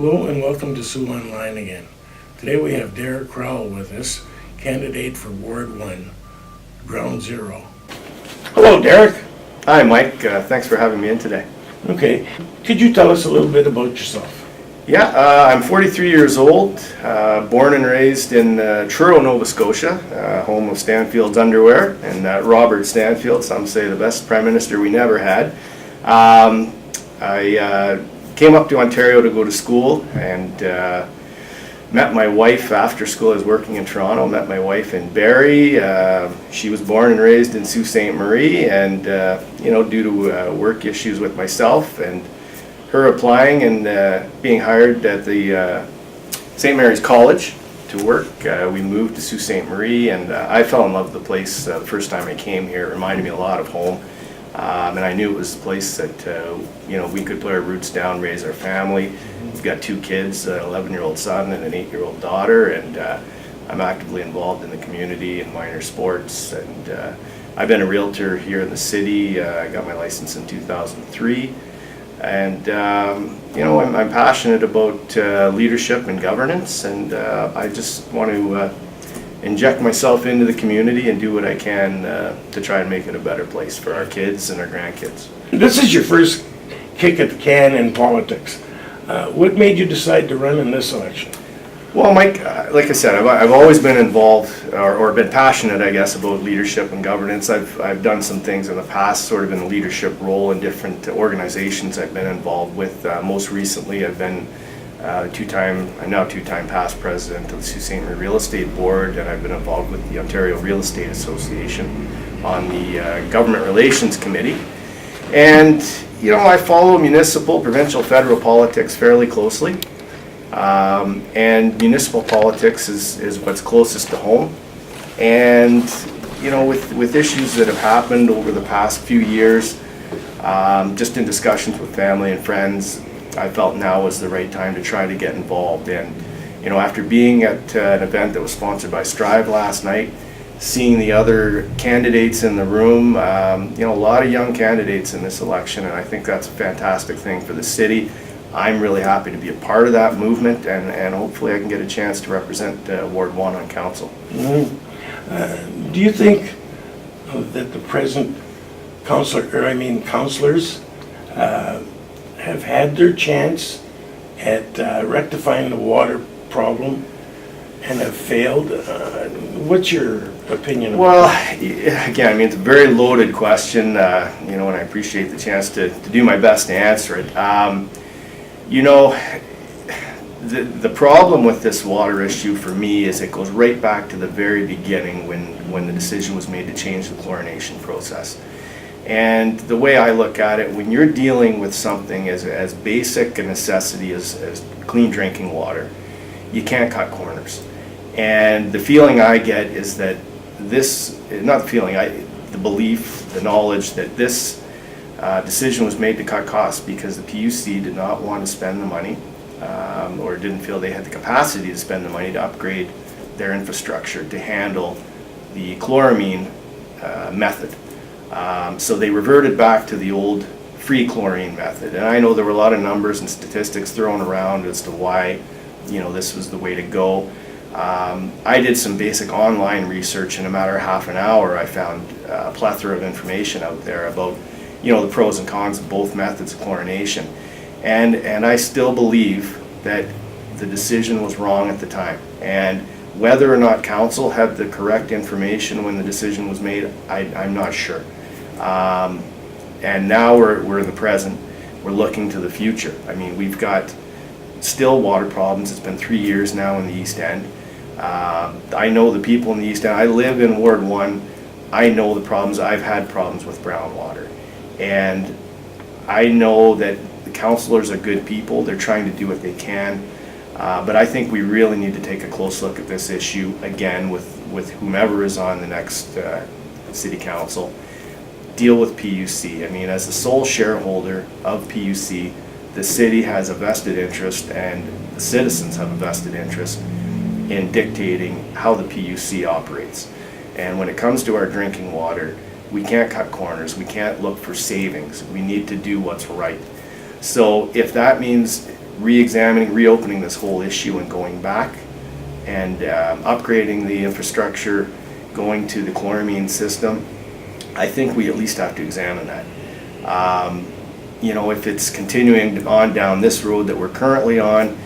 Hello and welcome to Sioux Online again. Today we have Derek Crowell with us, candidate for Ward 1, Ground Zero. Hello, Derek. Hi, Mike. Thanks for having me in today. Okay, could you tell us a little bit about yourself? Yeah, I'm 43 years old, born and raised in Truro, Nova Scotia, home of Stanfield's underwear, and Robert Stanfield, some say the best prime minister we never had. I came up to Ontario to go to school and met my wife after school. I was working in Toronto, met my wife in Barrie. She was born and raised in Sault Ste. Marie, and due to work issues with myself and her applying and being hired at the St. Mary's College to work, we moved to Sault Ste. Marie, and I fell in love with the place the first time I came here. It reminded me a lot of home, and I knew it was a place that we could put our roots down, raise our family. We've got 2 kids, an 11-year-old son and an 8-year-old daughter, and I'm actively involved in the community and minor sports, and I've been a realtor here in the city. I got my license in 2003. And I'm passionate about leadership and governance, and I just want to inject myself into the community and do what I can to try and make it a better place for our kids and our grandkids. This is your first kick at the can in politics. What made you decide to run in this election? Well, Mike, like I said, I've always been involved or been passionate, I guess, about leadership and governance. I've done some things in the past, sort of in a leadership role in different organizations I've been involved with. Most recently, I've been I'm now two-time past president of the Sault Ste. Marie Real Estate Board, and I've been involved with the Ontario Real Estate Association on the Government Relations Committee. And, I follow municipal, provincial, federal politics fairly closely. And municipal politics is what's closest to home. And, with issues that have happened over the past few years, just in discussions with family and friends, I felt now was the right time to try to get involved. And, after being at an event that was sponsored by Strive last night, seeing the other candidates in the room, a lot of young candidates in this election, and I think that's a fantastic thing for the city. I'm really happy to be a part of that movement, and hopefully I can get a chance to represent Ward 1 on council. Do you think that the present councillors have had their chance at rectifying the water problem and have failed? What's your opinion? Well, again, it's a very loaded question, and I appreciate the chance to do my best to answer it. The problem with this water issue for me is it goes right back to the very beginning when the decision was made to change the chlorination process. And the way I look at it, when you're dealing with something as basic a necessity as clean drinking water, you can't cut corners. And the feeling I get is that the belief, the knowledge that this decision was made to cut costs because the PUC did not want to spend the money or didn't feel they had the capacity to spend the money to upgrade their infrastructure to handle the chloramine method. So they reverted back to the old free chlorine method. And I know there were a lot of numbers and statistics thrown around as to why this was the way to go. I did some basic online research. In a matter of half an hour, I found a plethora of information out there about the pros and cons of both methods of chlorination. And I still believe that the decision was wrong at the time. And whether or not council had the correct information when the decision was made, I'm not sure. And now we're in the present. We're looking to the future. We've got still water problems. It's been 3 years now in the East End. I know the people in the East End. I live in Ward 1. I know the problems. I've had problems with brown water. And I know that the councillors are good people. They're trying to do what they can. But I think we really need to take a close look at this issue again with whomever is on the next city council. Deal with PUC. As the sole shareholder of PUC, the city has a vested interest and the citizens have a vested interest in dictating how the PUC operates. And when it comes to our drinking water, we can't cut corners. We can't look for savings. We need to do what's right. So if that means re-examining, reopening this whole issue and going back and upgrading the infrastructure, going to the chloramine system, I think we at least have to examine that. If it's continuing on down this road that we're currently on,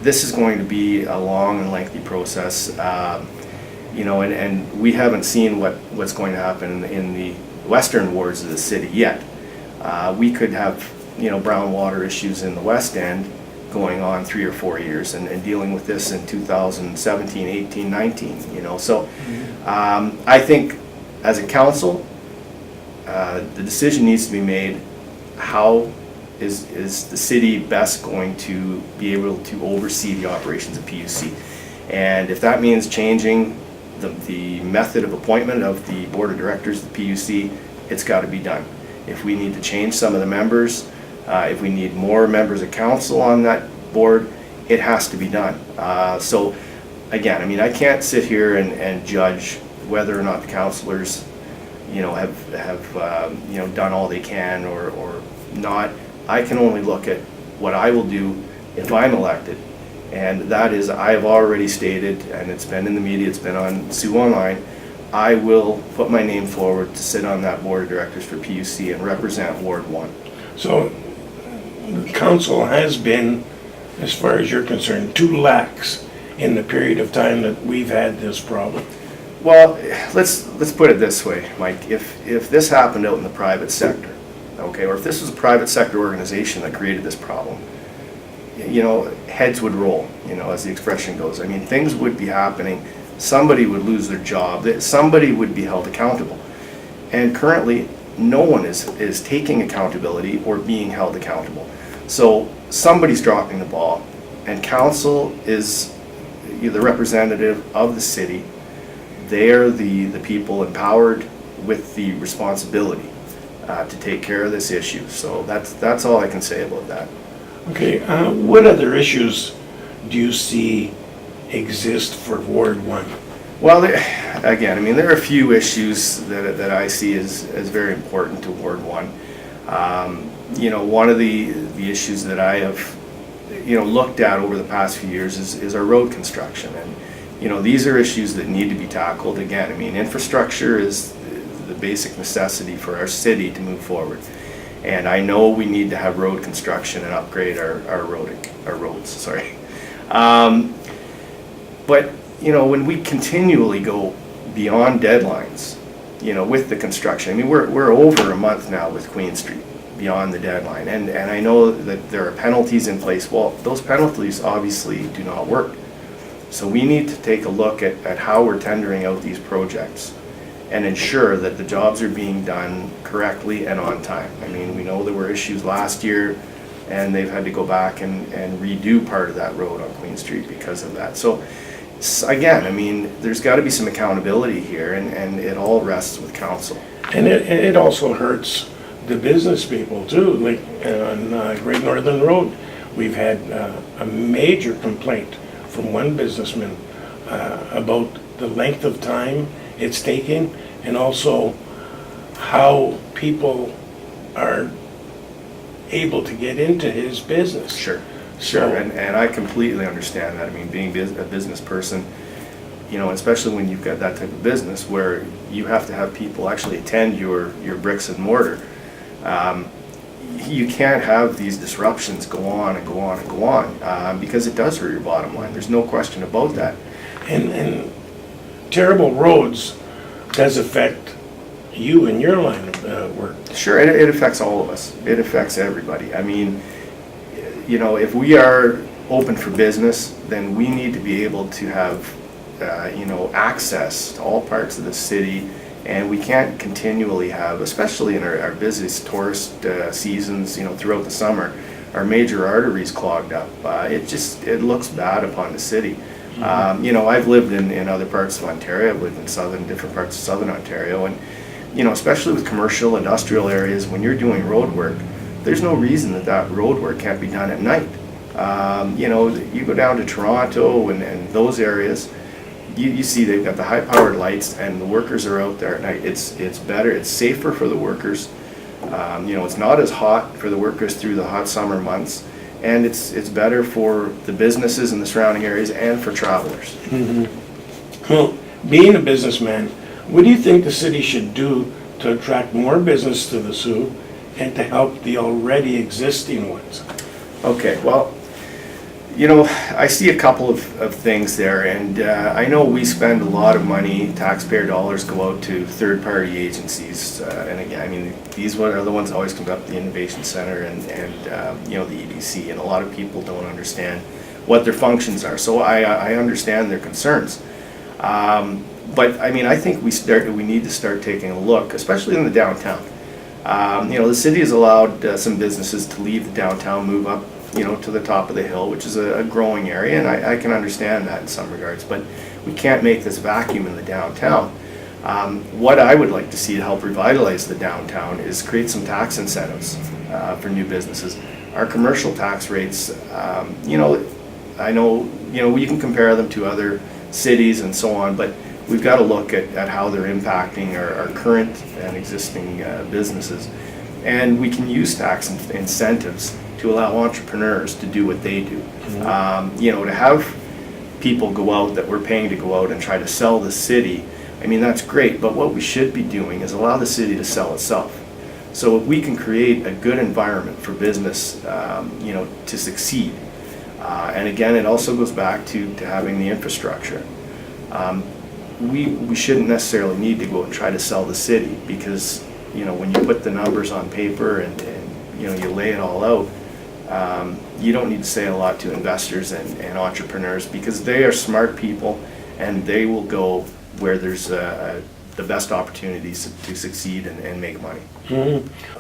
this is going to be a long and lengthy process. And we haven't seen what's going to happen in the western wards of the city yet. We could have, brown water issues in the west end going on 3 or 4 years and dealing with this in 2017, 18, 19, So I think as a council, the decision needs to be made, how is the city best going to be able to oversee the operations of PUC? And if that means changing the method of appointment of the board of directors of the PUC, it's got to be done. If we need to change some of the members, if we need more members of council on that board, it has to be done. So again, I can't sit here and judge whether or not the councilors have done all they can or not. I can only look at what I will do if I'm elected, and that is, I've already stated, and it's been in the media, it's been on Sioux Online, I will put my name forward to sit on that board of directors for PUC and represent Ward 1. So the council has been, as far as you're concerned, too lax in the period of time that we've had this problem. Well, let's put it this way, Mike. If this happened out in the private sector, okay, or if this was a private sector organization that created this problem, heads would roll, as the expression goes. Things would be happening. Somebody would lose their job. Somebody would be held accountable. And currently, no one is taking accountability or being held accountable. So somebody's dropping the ball, and council is the representative of the city. They are the people empowered with the responsibility to take care of this issue. So that's all I can say about that. Okay, what other issues do you see exist for Ward 1? Well, there are a few issues that I see as very important to Ward 1. One of the issues that I have looked at over the past few years is our road construction, and these are issues that need to be tackled. Again, infrastructure is the basic necessity for our city to move forward, and I know we need to have road construction and upgrade our roads. Sorry, but when we continually go beyond deadlines, with the construction, we're over a month now with Queen Street beyond the deadline, and I know that there are penalties in place. Well, those penalties obviously do not work. So we need to take a look at how we're tendering out these projects and ensure that the jobs are being done correctly and on time. We know there were issues last year, and they've had to go back and redo part of that road on Queen Street because of that. So again, there's got to be some accountability here, and it all rests with council. And it also hurts the business people too, like on Great Northern Road. We've had a major complaint from one businessman about the length of time it's taking, and also how people are able to get into his business. Sure, and I completely understand that. Being a business person, especially when you've got that type of business where you have to have people actually attend your bricks and mortar, you can't have these disruptions go on and go on and go on, because it does hurt your bottom line. There's no question about that. And terrible roads does affect you and your line of work. Sure, it affects all of us. It affects everybody. If we are open for business, then we need to be able to have, access to all parts of the city. And we can't continually have, especially in our busiest tourist seasons, throughout the summer, our major arteries clogged up. It looks bad upon the city. I've lived in other parts of Ontario. I've lived in different parts of southern Ontario, and especially with commercial, industrial areas, when you're doing road work, there's no reason that road work can't be done at night. You go down to Toronto and those areas. You see they've got the high-powered lights, and the workers are out there at night. It's better, it's safer for the workers. It's not as hot for the workers through the hot summer months, and it's better for the businesses in the surrounding areas and for travelers. Well, being a businessman, what do you think the city should do to attract more business to the Sioux and to help the already existing ones? Okay, well, you know, I see a couple of things there, and I know we spend a lot of money, taxpayer dollars go out to third-party agencies, and again, I mean, these are the ones that always come up, the Innovation Center and you know, the EDC, and a lot of people don't understand what their functions are, so I understand their concerns. But I mean, I think we need to start taking a look, especially in the downtown. You know, the city has allowed some businesses to leave the downtown, move up, you know, to the top of the hill, which is a growing area, and I can understand that in some regards, but we can't make this vacuum in the downtown. What I would like to see to help revitalize the downtown is create some tax incentives for new businesses. Our commercial tax rates, you know, I know, you know, you can compare them to other cities and so on, but we've got to look at how they're impacting our current and existing businesses. And we can use tax incentives to allow entrepreneurs to do what they do. You know, to have people go out that we're paying to go out and try to sell the city, I mean, that's great, but what we should be doing is allow the city to sell itself. So if we can create a good environment for business, you know, to succeed. And again, it also goes back to having the infrastructure. We shouldn't necessarily need to go and try to sell the city, because, you know, when you put the numbers on paper and you know, you lay it all out, you don't need to say a lot to investors and entrepreneurs, because they are smart people and they will go where there's the best opportunities to succeed and make money.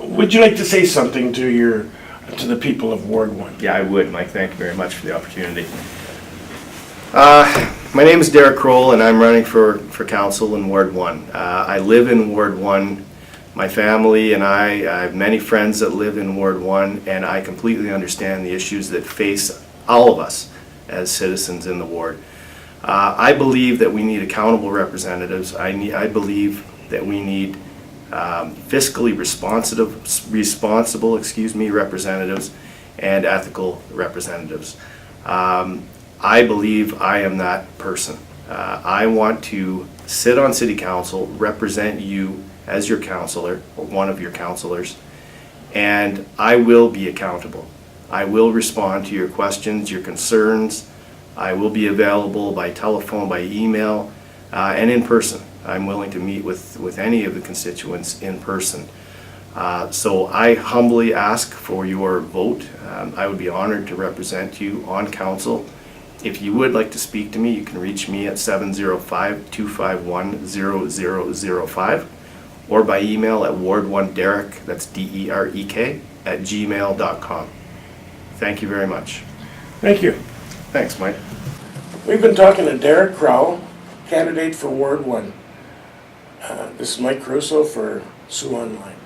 Would you like to say something to the people of Ward 1? Yeah, I would, Mike. Thank you very much for the opportunity. My name is Derek Crowell, and I'm running for council in Ward 1. I live in Ward 1. My family and I have many friends that live in Ward 1, and I completely understand the issues that face all of us as citizens in the ward. I believe that we need accountable representatives. I believe that we need fiscally responsible, representatives and ethical representatives. I believe I am that person. I want to sit on city council, represent you as your councillor, or one of your councillors, and I will be accountable. I will respond to your questions, your concerns. I will be available by telephone, by email, and in person. I'm willing to meet with any of the constituents in person. So I humbly ask for your vote. I would be honored to represent you on council. If you would like to speak to me, you can reach me at 705-251-0005, or by email at ward1derek, that's DEREK, @gmail.com. Thank you very much. Thank you. Thanks, Mike. We've been talking to Derek Crowell, candidate for Ward 1. This is Mike Crusoe for Sioux Online.